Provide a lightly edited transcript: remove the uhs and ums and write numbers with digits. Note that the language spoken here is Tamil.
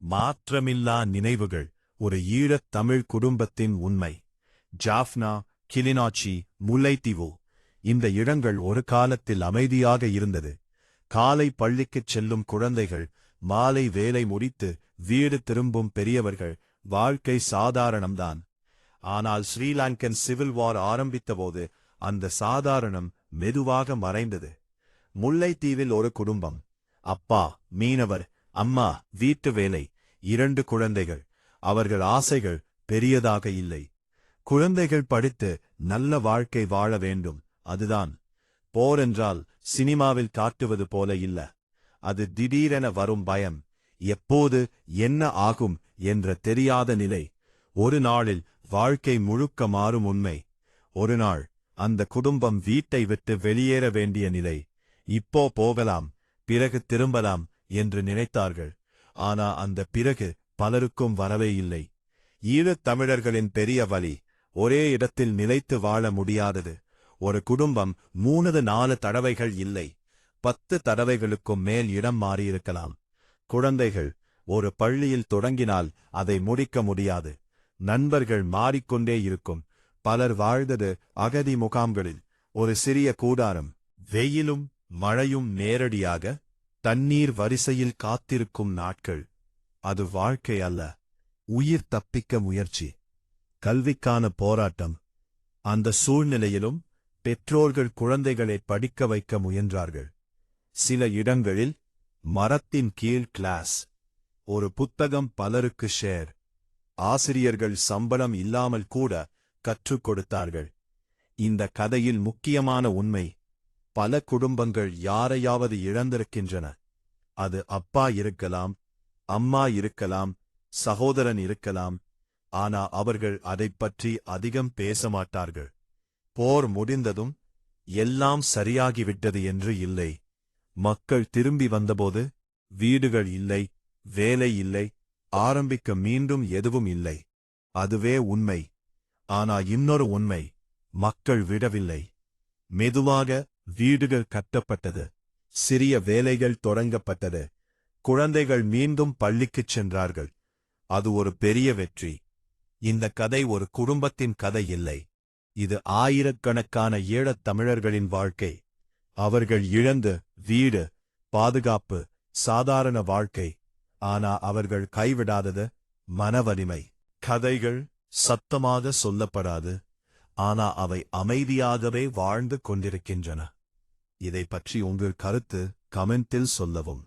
மாற்றமில்லா நினைவுகள். ஒரு ஈழத் தமிழ் குடும்பத்தின் உண்மை. ஜாஃப்னா, கிளிநொச்சி, முல்லைத்தீவு இந்த இடங்கள் ஒரு காலத்தில் அமைதியாக இருந்தது. காலை பள்ளிக்குச் செல்லும் குழந்தைகள், மாலை வேலை முடித்து வீடு திரும்பும் பெரியவர்கள், வாழ்க்கை சாதாரணம்தான். ஆனால் ஸ்ரீலங்கன் சிவில் வார் ஆரம்பித்தபோது அந்த சாதாரணம் மெதுவாக மறைந்தது. முல்லைத்தீவில் ஒரு குடும்பம். அப்பா மீனவர், அம்மா வீட்டு வேலை, 2 குழந்தைகள். அவர்கள் ஆசைகள் பெரியதாக இல்லை. குழந்தைகள் படித்து நல்ல வாழ்க்கை வாழ வேண்டும், அதுதான். போர் என்றால் சினிமாவில் காட்டுவது போல இல்ல. அது திடீரென வரும் பயம், எப்போது என்ன ஆகும் என்ற தெரியாத நிலை. ஒரு நாளில் வாழ்க்கை முழுக்க மாறும் உண்மை. ஒரு நாள் அந்த குடும்பம் வீட்டை விட்டு வெளியேற வேண்டிய நிலை. இப்போ போகலாம், பிறகு திரும்பலாம் என்று நினைத்தார்கள். ஆனா அந்த பிறகு பலருக்கும் வரவே இல்லை. ஈழத் தமிழர்களின் பெரிய வலி, ஒரே இடத்தில் நிலைத்து வாழ முடியாதது. ஒரு குடும்பம் 3-4 தடவைகள் இல்லை, 10 தடவைகளுக்கும் மேல் இடம் மாறியிருக்கலாம். குழந்தைகள் ஒரு பள்ளியில் தொடங்கினால் அதை முடிக்க முடியாது. நண்பர்கள் மாறிக்கொண்டே இருக்கும். பலர் வாழ்ந்தது அகதி முகாம்களில், ஒரு சிறிய கூடாரம். வெயிலும் மழையும் நேரடியாக தண்ணீர் வரிசையில் காத்திருக்கும் நாட்கள். அது வாழ்க்கை அல்ல, உயிர் தப்பிக்க முயற்சி, கல்விக்கான போராட்டம். அந்த சூழ்நிலையிலும் பெற்றோர்கள் குழந்தைகளை படிக்க வைக்க முயன்றார்கள். சில இடங்களில் மரத்தின் கீழ் கிளாஸ், ஒரு புத்தகம் பலருக்கு ஷேர். ஆசிரியர்கள் சம்பளம் இல்லாமல் கூட கற்றுக் கொடுத்தார்கள். இந்த கதையில் முக்கியமான உண்மை, பல குடும்பங்கள் யாரையாவது இழந்திருக்கின்றன. அது அப்பா இருக்கலாம், அம்மா இருக்கலாம், சகோதரன் இருக்கலாம். ஆனா அவர்கள் அதைப் பற்றி அதிகம் பேச மாட்டார்கள். போர் முடிந்ததும் எல்லாம் சரியாகிவிட்டது என்று இல்லை. மக்கள் திரும்பி வந்தபோது வீடுகள் இல்லை, வேலை இல்லை, ஆரம்பிக்க மீண்டும் எதுவும் இல்லை. அதுவே உண்மை. ஆனா இன்னொரு உண்மை, மக்கள் விடவில்லை. மெதுவாக வீடுகள் கட்டப்பட்டது, சிறிய வேலைகள் தொடங்கப்பட்டது, குழந்தைகள் மீண்டும் பள்ளிக்குச் சென்றார்கள். அது ஒரு பெரிய வெற்றி. இந்த கதை ஒரு குடும்பத்தின் கதை இல்லை, இது ஆயிரக்கணக்கான ஈழத் தமிழர்களின் வாழ்க்கை. அவர்கள் இழந்து வீடு, பாதுகாப்பு, சாதாரண வாழ்க்கை. ஆனா அவர்கள் கைவிடாதது மனவலிமை. கதைகள் சத்தமாக சொல்லப்படாது, ஆனா அவை அமைதியாகவே வாழ்ந்து கொண்டிருக்கின்றன. இதை பற்றி உங்கள் கருத்து கமெண்டில் சொல்லவும்.